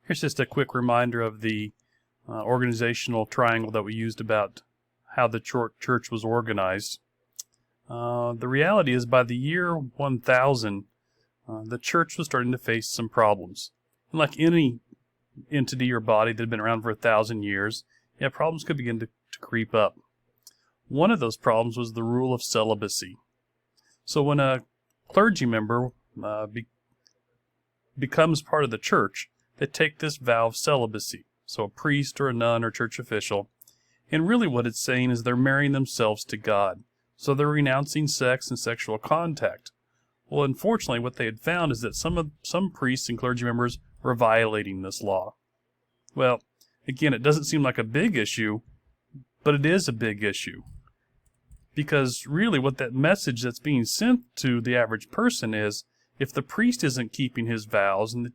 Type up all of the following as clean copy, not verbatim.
Here's just a quick reminder of the organizational triangle that we used about how the church was organized. The reality is by the year 1000, the church was starting to face some problems. And like any entity or body that had been around for 1,000 years, problems could begin to creep up. One of those problems was the rule of celibacy. So when a clergy member becomes part of the church, they take this vow of celibacy. So a priest or a nun or church official. And really what it's saying is they're marrying themselves to God. So they're renouncing sex and sexual contact. Well, unfortunately, what they had found is that some priests and clergy members were violating this law. Well, again, it doesn't seem like a big issue, but it is a big issue. Because really what that message that's being sent to the average person is, if the priest isn't keeping his vows and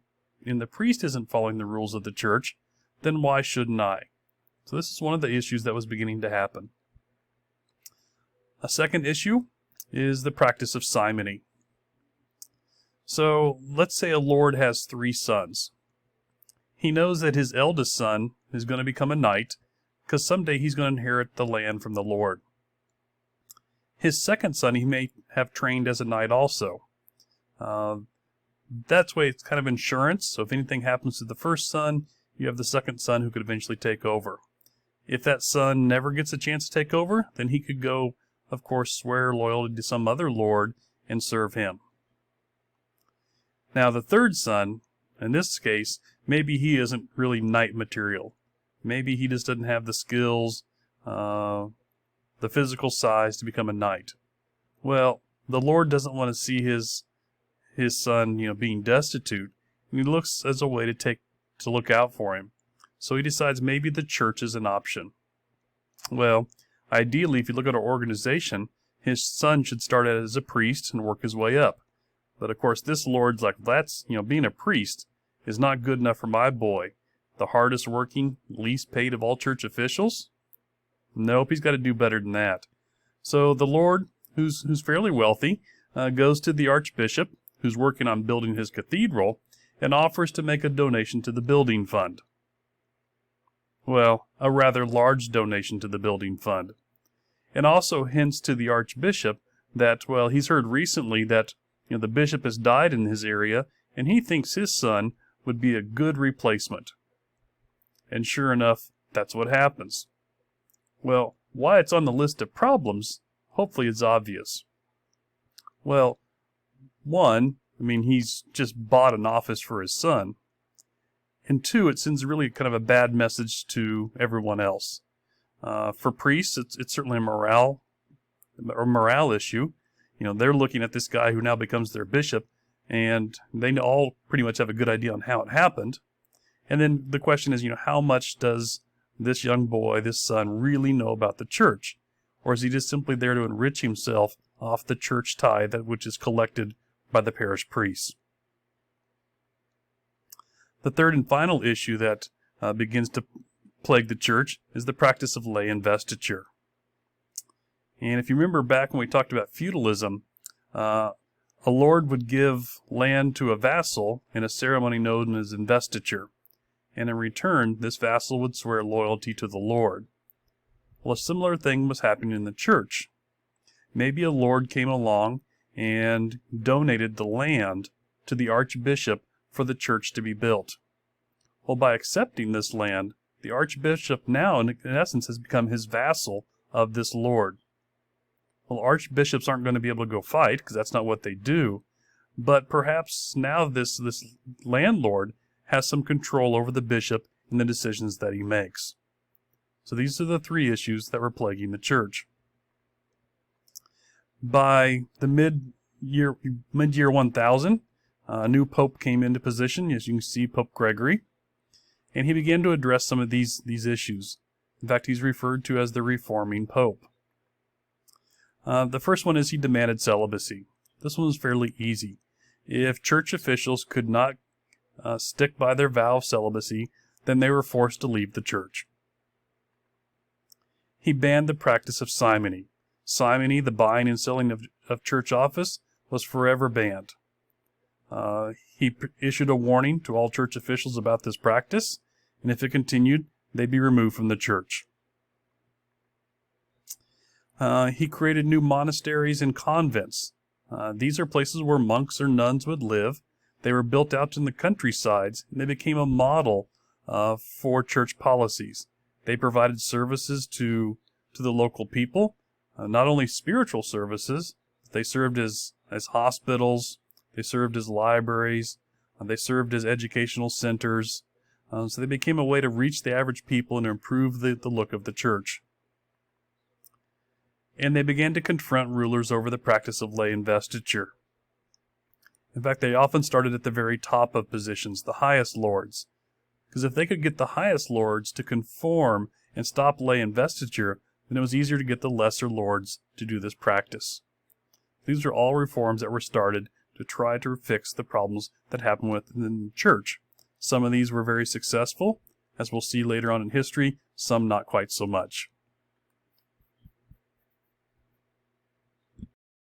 the priest isn't following the rules of the church, then why shouldn't I? So this is one of the issues that was beginning to happen. A second issue is the practice of simony. So let's say a lord has 3 sons. He knows that his eldest son is going to become a knight because someday he's going to inherit the land from the Lord. His second son he may have trained as a knight also. That's why it's kind of insurance. So if anything happens to the first son, you have the second son who could eventually take over. If that son never gets a chance to take over, then he could go, of course, swear loyalty to some other lord and serve him. Now the third son, in this case, maybe he isn't really knight material. Maybe he just doesn't have the skills, the physical size to become a knight. Well, the Lord doesn't want to see his son, being destitute, and he looks as a way to look out for him. So he decides maybe the church is an option. Well, ideally, if you look at our organization, his son should start out as a priest and work his way up. But of course, this Lord's like, being a priest is not good enough for my boy. The hardest working, least paid of all church officials? Nope, he's got to do better than that. So the Lord, who's fairly wealthy, goes to the archbishop, who's working on building his cathedral, and offers to make a donation to the building fund. Well, a rather large donation to the building fund. And also hints to the archbishop that, he's heard recently that the bishop has died in his area, and he thinks his son would be a good replacement. And sure enough, that's what happens. Well, why it's on the list of problems, hopefully it's obvious. Well, one, he's just bought an office for his son. And 2, it sends really kind of a bad message to everyone else. For priests, it's certainly a morale issue. They're looking at this guy who now becomes their bishop, and they all pretty much have a good idea on how it happened. And then the question is, how much does this young boy, this son, really know about the church? Or is he just simply there to enrich himself off the church tithe, which is collected by the parish priests? The third and final issue that begins to plague the church is the practice of lay investiture. And if you remember back when we talked about feudalism, a lord would give land to a vassal in a ceremony known as investiture. And in return, this vassal would swear loyalty to the Lord. Well, a similar thing was happening in the church. Maybe a lord came along and donated the land to the archbishop for the church to be built. Well, by accepting this land, the archbishop now, in essence, has become his vassal of this lord. Well, archbishops aren't going to be able to go fight, because that's not what they do. But perhaps now this landlord has some control over the bishop and the decisions that he makes. So these are the 3 issues that were plaguing the church. By the mid-year 1000, a new pope came into position, as you can see, Pope Gregory, and he began to address some of these issues. In fact, he's referred to as the reforming pope. The first one is he demanded celibacy. This one was fairly easy. If church officials could not stick by their vow of celibacy, then they were forced to leave the church. He banned the practice of simony. Simony, the buying and selling of church office, was forever banned. He issued a warning to all church officials about this practice, and if it continued, they'd be removed from the church. He created new monasteries and convents. These are places where monks or nuns would live. They were built out in the countrysides, and they became a model for church policies. They provided services to the local people, not only spiritual services. They served as hospitals, they served as libraries, they served as educational centers. So they became a way to reach the average people and improve the look of the church. And they began to confront rulers over the practice of lay investiture. In fact, they often started at the very top of positions, the highest lords. Because if they could get the highest lords to conform and stop lay investiture, then it was easier to get the lesser lords to do this practice. These are all reforms that were started to try to fix the problems that happened within the church. Some of these were very successful, as we'll see later on in history, some not quite so much.